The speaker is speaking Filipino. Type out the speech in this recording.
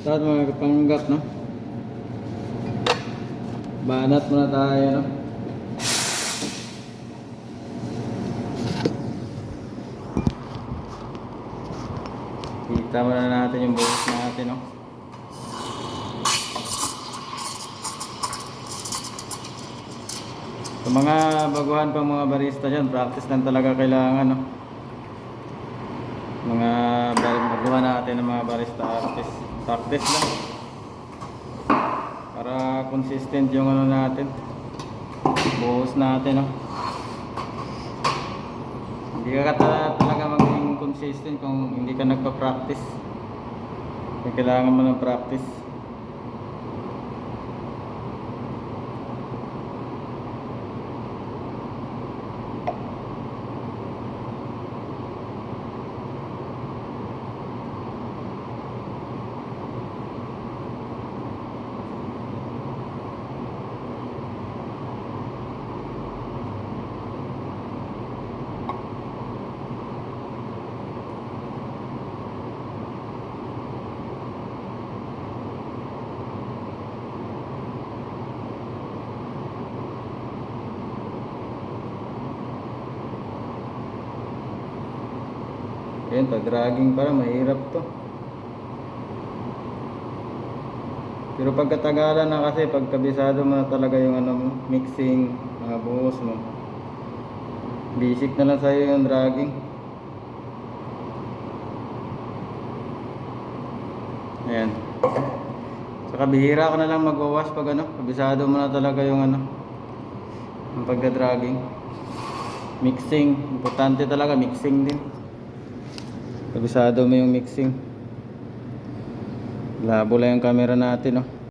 Lahat mga kapanggat, no? Banat muna tayo, no? Kita muna natin yung buhos natin, no? Sa mga baguhan pang mga barista dyan, practice lang talaga kailangan, no? Mga baguhan natin ng mga barista artist, practice lang para consistent yung ano natin, buhos natin, no? Hindi ka talaga maging consistent kung hindi ka nagpa-practice. Kailangan mo ng practice. Yan, pag dragging para mahirap to. Pero pagkatagalan na kasi, pagkabisado mo na talaga yung ano mo, mixing, mga buhos mo. Basic na lang sa'yo yung dragging. Ayan. Saka bihira ko na lang magwawash pag ano, kabisado mo na talaga yung ano, yung pagka-dragging. Mixing, importante talaga mixing din. Kabisado mo yung mixing. Labo lang yung camera natin, no?